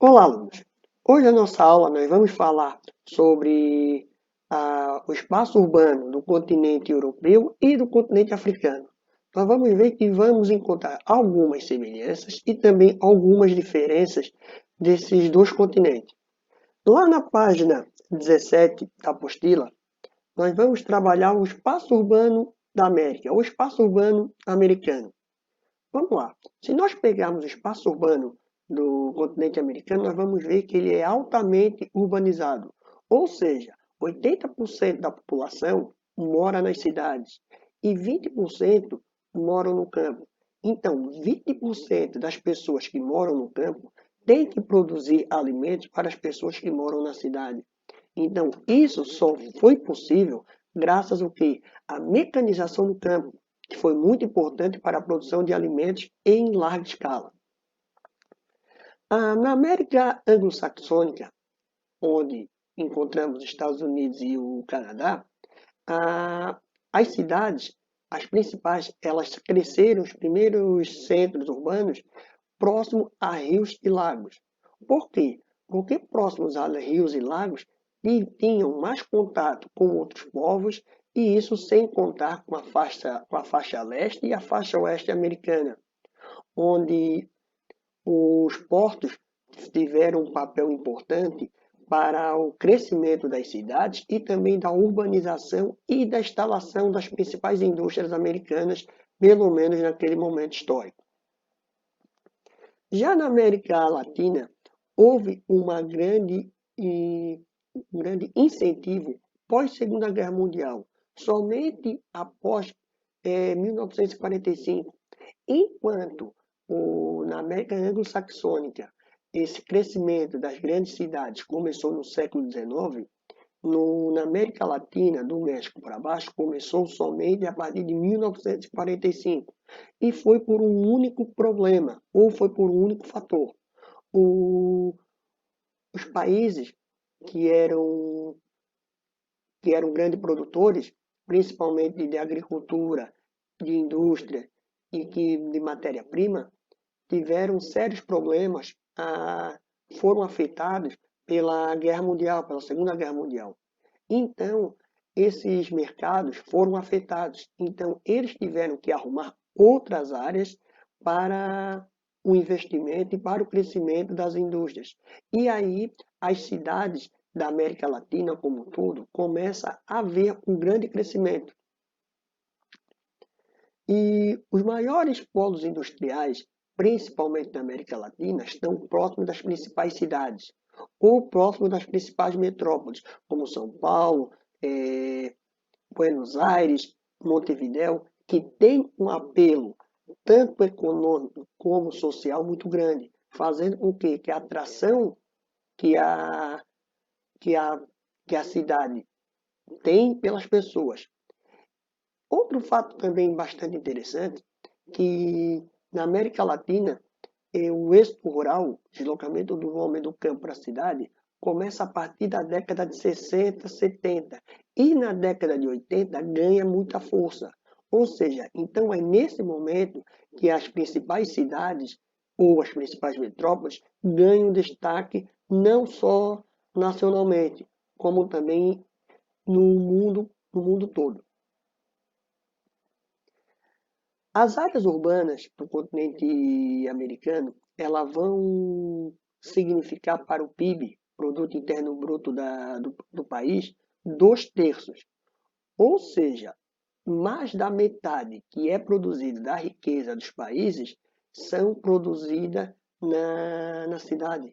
Olá, alunos! Hoje na nossa aula nós vamos falar sobre o espaço urbano do continente europeu e do continente africano. Nós vamos ver que vamos encontrar algumas semelhanças e também algumas diferenças desses dois continentes. Lá na página 17 da apostila, nós vamos trabalhar o espaço urbano da América, o espaço urbano americano. Vamos lá. Se nós pegarmos o espaço urbano do continente americano, nós vamos ver que ele é altamente urbanizado. Ou seja, 80% da população mora nas cidades e 20% moram no campo. Então, 20% das pessoas que moram no campo têm que produzir alimentos para as pessoas que moram na cidade. Então, isso só foi possível graças ao quê? À mecanização do campo, que foi muito importante para a produção de alimentos em larga escala. Na América anglo-saxônica, onde encontramos os Estados Unidos e o Canadá, as cidades, as principais, elas cresceram, os primeiros centros urbanos, próximo a rios e lagos. Por quê? Porque próximos a rios e lagos tinham mais contato com outros povos, e isso sem contar com a faixa leste e a faixa oeste americana, onde os portos tiveram um papel importante para o crescimento das cidades e também da urbanização e da instalação das principais indústrias americanas, pelo menos naquele momento histórico. Já na América Latina, houve um grande incentivo pós-Segunda Guerra Mundial, somente após 1945, enquanto na América Anglo-Saxônica esse crescimento das grandes cidades começou no século XIX, na América Latina, do México para baixo, começou somente a partir de 1945. E foi por um único problema, ou foi por um único fator. Os países que eram grandes produtores, principalmente de agricultura, de indústria e de matéria-prima, tiveram sérios problemas, foram afetados pela Guerra Mundial, pela Segunda Guerra Mundial. Então, esses mercados foram afetados. Então, eles tiveram que arrumar outras áreas para o investimento e para o crescimento das indústrias. E aí, as cidades da América Latina como um todo começam a ver um grande crescimento. E os maiores polos industriais, principalmente na América Latina, estão próximos das principais cidades, ou próximos das principais metrópoles, como São Paulo, Buenos Aires, Montevidéu, que tem um apelo tanto econômico como social muito grande, fazendo com que a atração que a cidade tem pelas pessoas. Outro fato também bastante interessante, que na América Latina, o êxito rural, o deslocamento do homem do campo para a cidade, começa a partir da década de 60, 70. E na década de 80 ganha muita força. Ou seja, então é nesse momento que as principais cidades ou as principais metrópoles ganham destaque não só nacionalmente, como também no mundo todo. As áreas urbanas do continente americano, elas vão significar para o PIB, Produto Interno Bruto do país, 2/3. Ou seja, mais da metade que é produzida da riqueza dos países são produzida na cidade.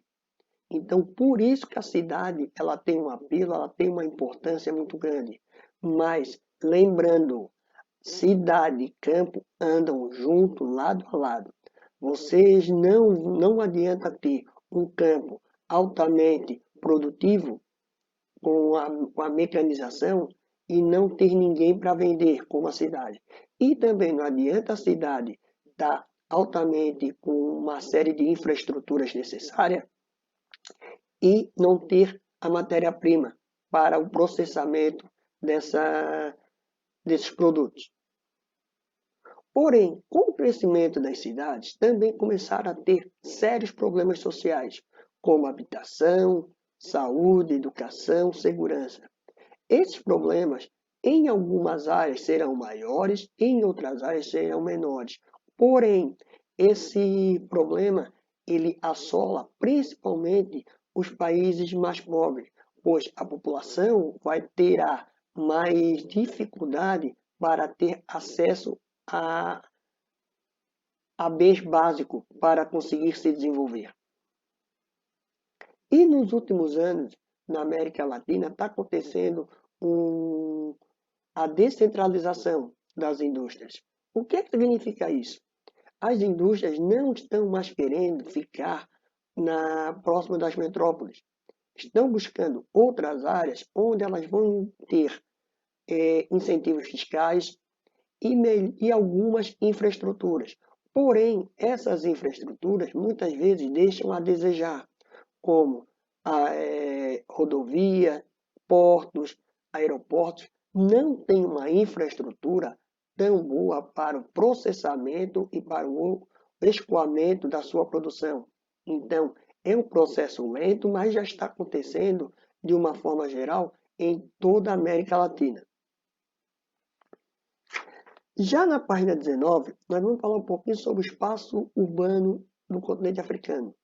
Então, por isso que a cidade ela tem um apelo, ela tem uma importância muito grande. Mas, lembrando, cidade e campo andam junto, lado a lado. Vocês não adianta ter um campo altamente produtivo com a mecanização e não ter ninguém para vender como a cidade. E também não adianta a cidade estar altamente com uma série de infraestruturas necessárias e não ter a matéria-prima para o processamento desses produtos. Porém, com o crescimento das cidades, também começaram a ter sérios problemas sociais, como habitação, saúde, educação, segurança. Esses problemas, em algumas áreas, serão maiores, em outras áreas serão menores. Porém, esse problema ele assola principalmente os países mais pobres, pois a população vai ter mais dificuldade para ter acesso a bens básicos para conseguir se desenvolver. E nos últimos anos, na América Latina, está acontecendo a descentralização das indústrias. O que significa isso? As indústrias não estão mais querendo ficar próxima das metrópoles. Estão buscando outras áreas onde elas vão ter incentivos fiscais e algumas infraestruturas. Porém, essas infraestruturas muitas vezes deixam a desejar, como rodovia, portos, aeroportos, não tem uma infraestrutura tão boa para o processamento e para o escoamento da sua produção. Então, é um processo lento, mas já está acontecendo de uma forma geral em toda a América Latina. Já na página 19, nós vamos falar um pouquinho sobre o espaço urbano do continente africano.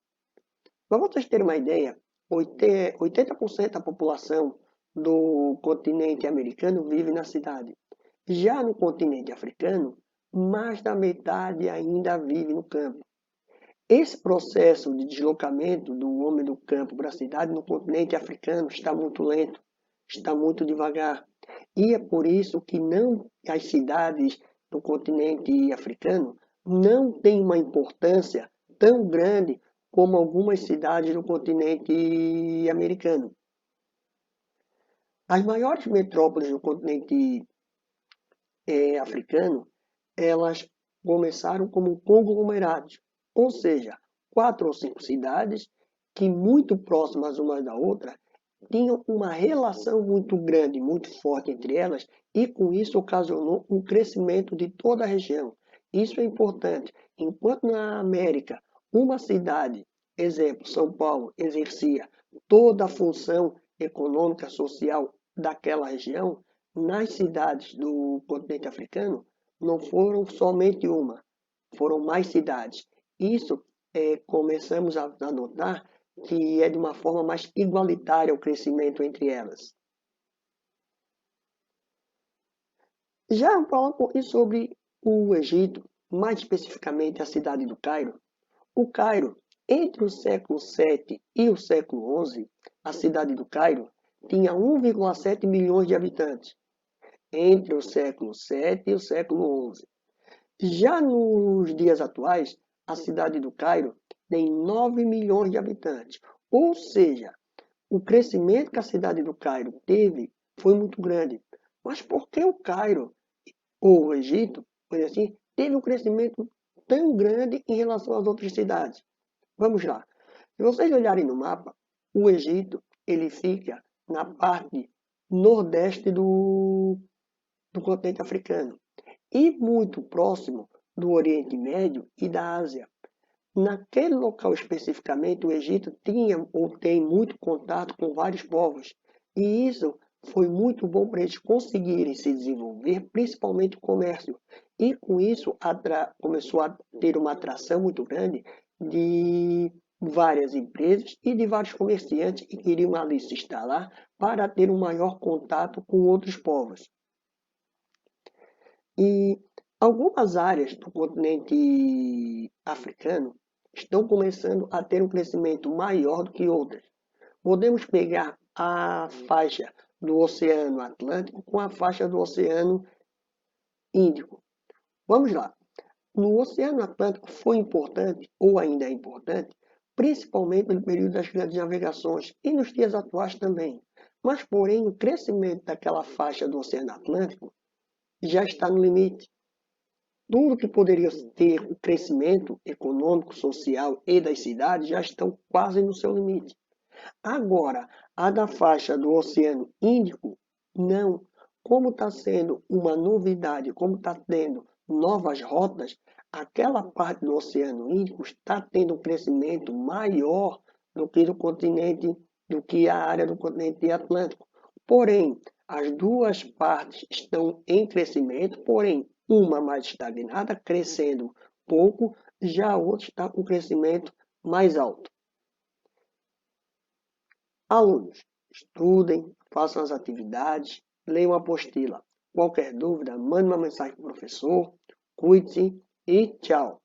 Para vocês terem uma ideia, 80% da população do continente americano vive na cidade. Já no continente africano, mais da metade ainda vive no campo. Esse processo de deslocamento do homem do campo para a cidade no continente africano está muito lento, está muito devagar. E é por isso que as cidades do continente africano não têm uma importância tão grande como algumas cidades do continente americano. As maiores metrópoles do continente africano, elas começaram como conglomerados, ou seja, 4 ou 5 cidades que muito próximas umas da outra tinham uma relação muito grande, muito forte entre elas, e com isso ocasionou um crescimento de toda a região. Isso é importante. Enquanto na América, uma cidade, exemplo, São Paulo, exercia toda a função econômica, social daquela região, nas cidades do continente africano, não foram somente uma, foram mais cidades. Isso começamos a notar que é de uma forma mais igualitária o crescimento entre elas. Já falar um pouquinho sobre o Egito, mais especificamente a cidade do Cairo. O Cairo, entre o século VII e o século XI, a cidade do Cairo tinha 1,7 milhões de habitantes, entre o século VII e o século XI. Já nos dias atuais, a cidade do Cairo tem 9 milhões de habitantes. Ou seja, o crescimento que a cidade do Cairo teve foi muito grande. Mas por que o Cairo, ou o Egito, por assim, teve um crescimento tão grande em relação às outras cidades? Vamos lá. Se vocês olharem no mapa, o Egito ele fica na parte nordeste do continente africano e muito próximo do Oriente Médio e da Ásia. Naquele local especificamente, o Egito tinha ou tem muito contato com vários povos, e isso foi muito bom para eles conseguirem se desenvolver, principalmente o comércio. E com isso começou a ter uma atração muito grande de várias empresas e de vários comerciantes que queriam ali se instalar para ter um maior contato com outros povos. E algumas áreas do continente africano estão começando a ter um crescimento maior do que outras. Podemos pegar a faixa do Oceano Atlântico com a faixa do Oceano Índico. Vamos lá. No Oceano Atlântico foi importante, ou ainda é importante, principalmente no período das grandes navegações e nos dias atuais também. Mas, porém, o crescimento daquela faixa do Oceano Atlântico já está no limite. Tudo que poderia ter o crescimento econômico, social e das cidades já estão quase no seu limite. Agora, a da faixa do Oceano Índico, não. Como está sendo uma novidade, como está tendo novas rotas, aquela parte do Oceano Índico está tendo um crescimento maior do que a área do continente atlântico. Porém, as duas partes estão em crescimento, porém, uma mais estagnada, crescendo pouco, já a outra está com crescimento mais alto. Alunos, estudem, façam as atividades, leiam a apostila. Qualquer dúvida, mande uma mensagem para o professor. Cuide-se e tchau!